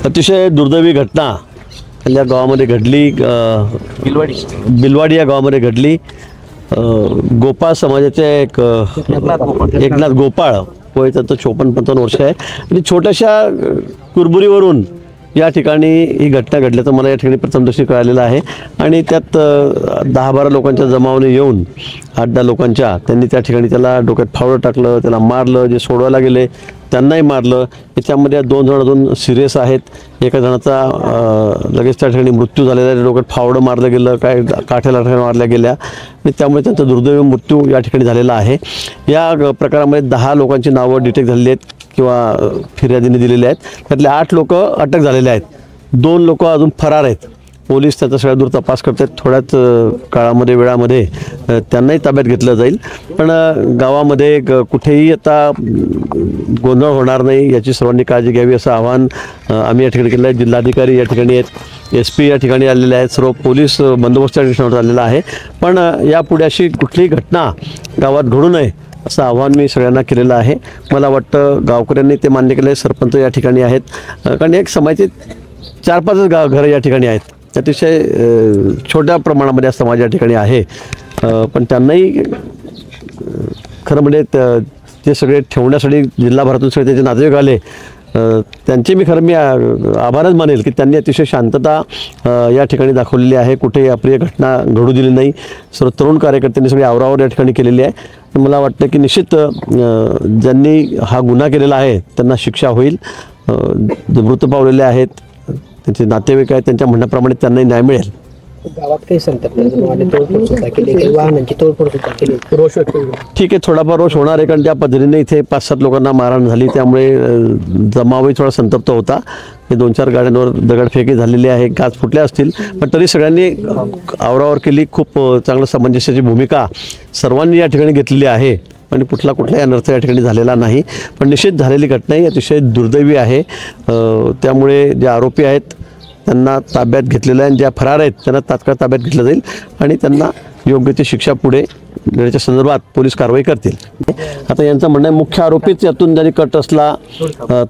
अतिशय दुर्दैवी घटना या गावामध्ये घडली, बिलवाडी या गावामध्ये घडली। गोपाळ समाजाचे एकनाथ गोपाळ वय त्यांचं 54-55 वर्ष आहे आणि छोट्याशा कुरबुरीवरून या ठिकाणी ही घटना घडल्याचं मला या ठिकाणी प्रथमदर्शी कळालेलं आहे। आणि त्यात 10-12 लोकांच्या जमावाने येऊन 8-10 लोकांच्या त्यांनी त्या ठिकाणी त्याला डोक्यात फावडं टाकलं, त्याला मारलं, जे सोडवायला गेले त्यांनाही मारलं। याच्यामध्ये 2 जण अजून सिरियस आहेत, एका जणाचा लगेच त्या ठिकाणी मृत्यू झालेला आहे, डोक्यात फावडं मारलं गेलं, काय काठ्याला मारल्या गेल्या आणि त्यामुळे त्यांचा दुर्दैवी मृत्यू या ठिकाणी झालेला आहे। या प्रकारामध्ये 10 लोकांची नावं डिटेक्ट झालेली आहेत किंवा फिर्यादीने दिलेले आहेत, त्यातले 8 लोक अटक झालेले आहेत, 2 लोक अजून फरार आहेत। पोलीस त्याचा सगळा दूर तपास करतात, थोड्याच काळामध्ये वेळामध्ये त्यांनाही ताब्यात घेतलं जाईल। पण गावामध्ये कुठेही आता गोंधळ होणार नाही याची सर्वांनी काळजी घ्यावी असं आवाहन आम्ही या ठिकाणी केलं आहे। जिल्हाधिकारी या ठिकाणी आहेत, SP या ठिकाणी आलेले आहेत, सर्व पोलीस बंदोबस्त ठिकाणी आलेला आहे। पण यापुढे अशी कुठलीही घटना गावात घडू नये असं आव्हान मी सगळ्यांना केलेलं आहे। मला वाटतं गावकऱ्यांनी ते मान्य केलं आहे, सरपंच या ठिकाणी आहेत, कारण एक समाजाचे 4-5 घरं या ठिकाणी आहेत, अतिशय छोट्या प्रमाणामध्ये समाज या ठिकाणी आहे। पण त्यांनाही खरं म्हणजे ते सगळे ठेवण्यासाठी जिल्हाभरातून सगळे त्याचे नातेवाईक आले, त्यांचे मी आभारच मानेल की त्यांनी अतिशय शांतता या ठिकाणी दाखवलेली आहे, कुठेही अप्रिय घटना घडू दिली नाही। सर्व तरुण कार्यकर्त्यांनी सगळी आवरावर या ठिकाणी केलेली आहे। मला वाटतं की निश्चित ज्यांनी हा गुन्हा केलेला आहे त्यांना शिक्षा होईल। जे मृत पावलेले आहेत त्यांचे नातेवाईक आहेत त्यांच्या म्हणण्याप्रमाणे त्यांनाही न्याय मिळेल। गावात काही तोडफोड सुद्धा केली, वाहनांची तोडफोड सुद्धा केली, रोष व्यक्त केला। ठीक आहे, थोडाफार रोष होणार आहे, कारण त्या पद्धतीने इथे 5-7 लोकांना मारहाण झाली, त्यामुळे जमावही थोडा संतप्त होता। 2-4 गाड्यांवर दगडफेकी झालेली आहे, गाज फुटल्या असतील, पण तरी सगळ्यांनी आवरावर केली। खूप चांगलं सामंजस्याची भूमिका सर्वांनी या ठिकाणी घेतलेली आहे आणि कुठलाही अनर्थ या ठिकाणी झालेला नाही। पण निश्चित झालेली घटना ही अतिशय दुर्दैवी आहे, त्यामुळे जे आरोपी आहेत त्यांना ताब्यात घेतलेलं आहे आणि ज्या फरार आहेत त्यांना तात्काळ ताब्यात घेतलं जाईल आणि त्यांना योग्य ती शिक्षा पुढे देण्याच्या संदर्भात पोलीस कारवाई करतील। आता यांचं म्हणणं आहे मुख्य आरोपीच यातून ज्यांनी कट असला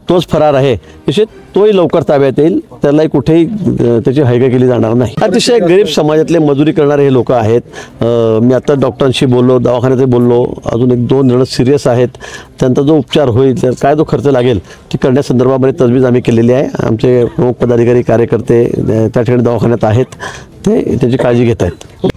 तोच फरार आहे, निश्चित तोही लवकर ताब्यात येईल, त्यालाही कुठेही त्याची हैगा केली जाणार नाही। अतिशय गरीब समाजातले मजुरी करणारे हे लोक आहेत। मी आता डॉक्टरांशी बोललो, दवाखान्यात बोललो, अजून 1-2 जण सिरियस आहेत, त्यांचा जो उपचार होईल तर काय जो खर्च लागेल ती करण्यासंदर्भामध्ये तजवीज आम्ही केलेली आहे। आमचे प्रमुख पदाधिकारी कार्यकर्ते त्या ठिकाणी दवाखान्यात आहेत, ते त्याची काळजी घेत आहेत।